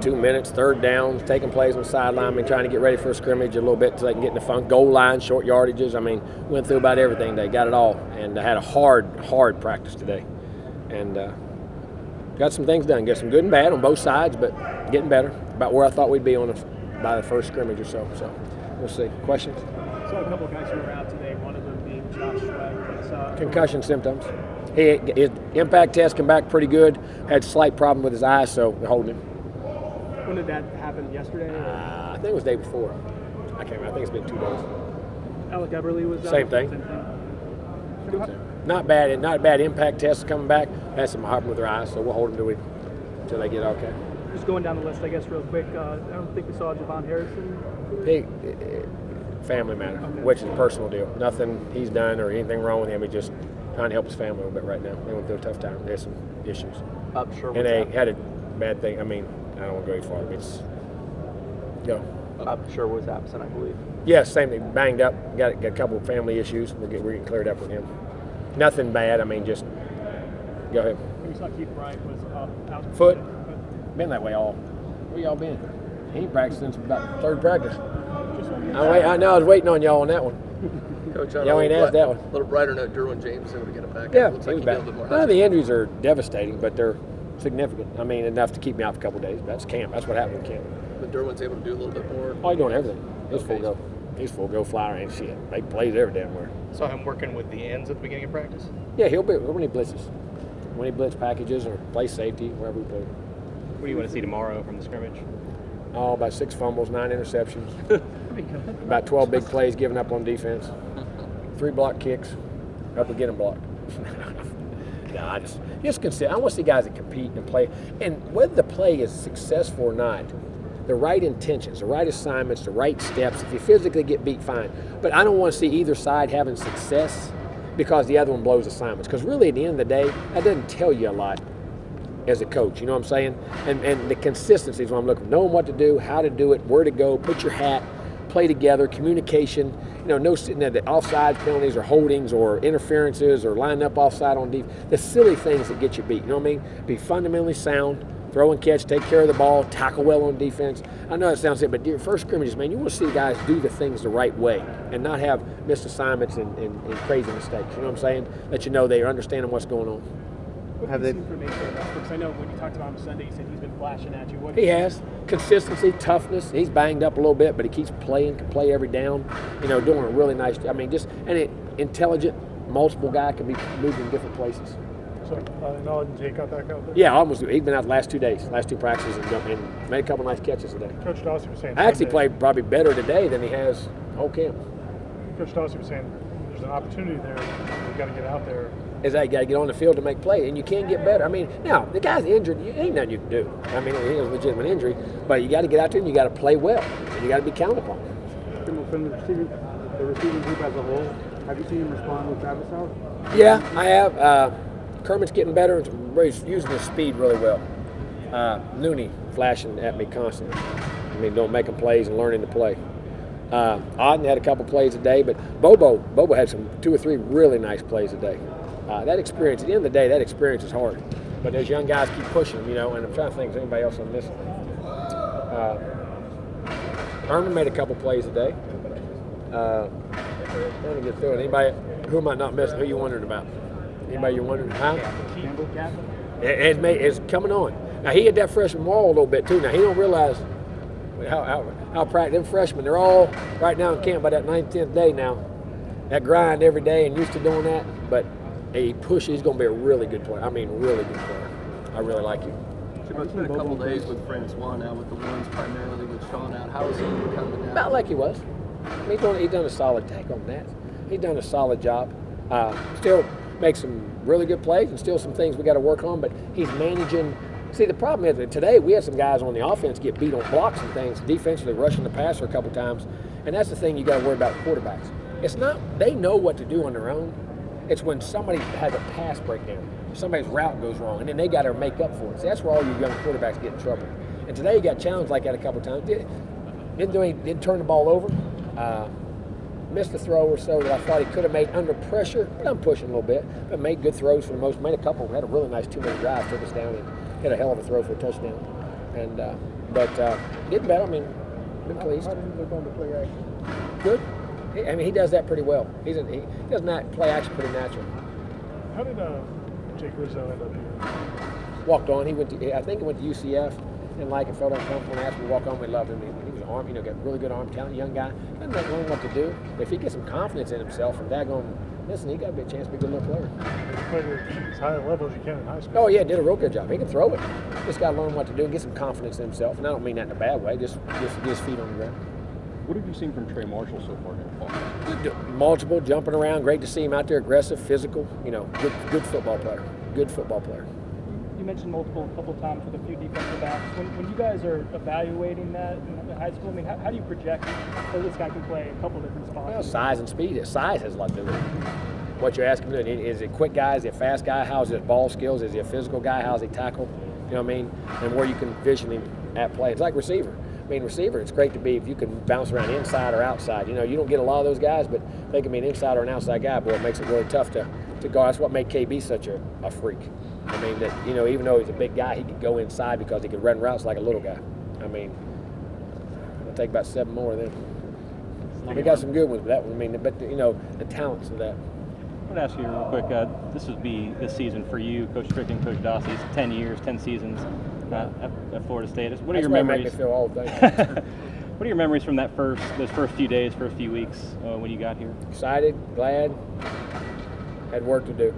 2 minutes, third downs, taking plays on the sideline, I mean, trying to get ready for a scrimmage a little bit so they can get in the fun. Goal line, short yardages. I mean, went through about everything. They got it all. And I had a hard practice today. And got some things done. Got some good and bad on both sides, but getting better. About where I thought we'd be by the first scrimmage or so. So we'll see. Questions? So a couple of guys who were out today, one of them being Josh Sweat. Concussion symptoms. His impact test came back pretty good. Had a slight problem with his eyes, so we're holding him. When did that happen? Yesterday? I think it was the day before. I can't remember. I think it's been 2 days. Alec Eberle was Same thing. Not bad impact tests coming back. Had some problem with their eyes, so we'll hold them till they get okay. Just going down the list, I guess, real quick. I don't think we saw Javon Harrison. Family matter, which is a personal deal. Nothing he's done or anything wrong with him. He's just trying to help his family a little bit right now. They went through a tough time. There's some issues. And they had a bad thing. I mean, I don't want to go any farther. I'm sure was absent, I believe. Yeah, same thing. Banged up. Got a couple of family issues. We're getting cleared up with him. Nothing bad. I mean, just go ahead. We saw Keith Bryant was out. Foot. Been that way all. Where y'all been? He ain't practiced since about third practice. I know. I was waiting on y'all on that one. Coach, y'all ain't asked that one. A little brighter note, Derwin James is able to get it back. Yeah, Looks like he was he back. a little bit more None of the injuries are devastating, but they're significant. I mean, enough to keep me out for a couple of days. That's camp. That's what happened in camp. But Derwin's able to do a little bit more. Oh, he's doing everything. He's full go. He's full go flyer and shit. They plays every damn where. Saw him working with the ends at the beginning of practice? Yeah, he'll be when he blitzes. When he blitz packages or play safety, wherever we play. What do you want to see tomorrow from the scrimmage? Oh, about 6 fumbles, 9 interceptions. About 12 big plays given up on defense. 3 block kicks. Up and get them blocked. No, I just consider. I want to see guys that compete and play. And whether the play is successful or not, the right intentions, the right assignments, the right steps. If you physically get beat, fine. But I don't want to see either side having success because the other one blows assignments. Because really, at the end of the day, that doesn't tell you a lot as a coach. You know what I'm saying? And the consistency is what I'm looking for. Knowing what to do, how to do it, where to go, put your hat, play together, communication. No sitting there, the offside penalties or holdings or interferences or lining up offside on defense. The silly things that get you beat. You know what I mean? Be fundamentally sound, throw and catch, take care of the ball, tackle well on defense. I know that sounds simple, but your first scrimmages, man, you want to see guys do the things the right way and not have missed assignments and crazy mistakes. You know what I'm saying? Let you know they're understanding what's going on. What have you seen from Mason? Because I know when you talked about him Sunday, you said he's been flashing at you. He has consistency, toughness. He's banged up a little bit, but he keeps playing, can play every down. Doing a really nice. I mean, intelligent, multiple guy can be moved in different places. So, and Jake got back out there? Yeah, almost. He's been out the last 2 days, last 2 practices, and made a couple nice catches today. Coach Dawson was saying. I actually played probably better today than he has the whole camp. Coach Dawson was saying there's an opportunity there. You've got to get out there. Is that you got to get on the field to make play, and you can get better. I mean, now the guy's injured. Ain't nothing you can do. I mean, he has a legitimate injury, but you got to get out there and you got to play well, and you got to be counted upon. From the receiving group as a whole, have you seen him respond with Travis out? Yeah, I have. Kermit's getting better. He's using his speed really well. Nooney flashing at me constantly. I mean, don't make him plays and learning to play. Auden had a couple plays a day, but Bobo had 2 or 3 really nice plays a day. That experience, at the end of the day, that experience is hard. But those young guys keep pushing, and I'm trying to think, is anybody else on this? Herman made a couple plays a day. Trying to get through it. Anybody, who am I not missing? Who you wondering about? Anybody you wondering? Huh? It's coming on. Now, he had that freshman wall a little bit, too. Now, he don't realize how practice. Them freshmen, they're all right now in camp by that 9th, 10th day now. That grind every day and used to doing that. But he pushes. He's going to be a really good player. I mean, really good player. I really like him. Jimbo, it's been a couple days with Francois now, with the ones primarily with Sean out. How is he coming out? About like he was. I mean, he's done a solid take on that. He's done a solid job. Still makes some really good plays and still some things we got to work on, but he's managing. See, the problem is that today we had some guys on the offense get beat on blocks and things, defensively rushing the passer a couple times, and that's the thing you got to worry about with quarterbacks. It's not, they know what to do on their own. It's when somebody has a pass breakdown, somebody's route goes wrong, and then they got to make up for it. See, that's where all you young quarterbacks get in trouble. And today he got challenged like that a couple times. Didn't turn the ball over. Missed a throw or so that I thought he could have made under pressure, but I'm pushing a little bit. But made good throws for the most. Made a couple. Had a really nice 2-minute drive, took us down, and hit a hell of a throw for a touchdown. And But getting better. I mean, been pleased. How do you look on the play action? Good. I mean, he does that pretty well. He does not play action pretty natural. How did Jake Rizzo end up here? Walked on. I think he went to UCF. Didn't like it, felt uncomfortable, and asked me to walk on. We loved him. He was an arm, got really good arm talent, young guy. Doesn't know what to do. But if he gets some confidence in himself, and listen, he got a big chance to be a good little player. You played at as high a level as you can in high school. Oh yeah, did a real good job. He can throw it. Just got to learn what to do and get some confidence in himself. And I don't mean that in a bad way. Just get his feet on the ground. What have you seen from Trey Marshall so far here in fall? Multiple, jumping around. Great to see him out there, aggressive, physical. Good football player. Good football player. You mentioned multiple a couple times with a few defensive backs. When you guys are evaluating that in high school, I mean, how do you project that this guy can play a couple different spots? Well, size and speed. Size has a lot to do with it. What you're asking him to do. Is he a quick guy? Is he a fast guy? How's his ball skills? Is he a physical guy? How's he tackle? You know what I mean? And where you can vision him at play. It's like receiver. I mean, receiver, it's great to be if you can bounce around inside or outside. You don't get a lot of those guys, but they can be an inside or an outside guy. Boy, it makes it really tough to guard. That's what made KB such a freak. I mean, that even though he's a big guy, he could go inside because he could run routes like a little guy. I mean, it'll take about 7 more of them. We got some good ones, but the talents of that. I want to ask you real quick. This would be this season for you, Coach Strickland, Coach Dossie's 10 years, 10 seasons at Florida State. What are your memories? Make me feel old, thank you. What are your memories from those first few days, first few weeks when you got here? Excited, glad, had work to do.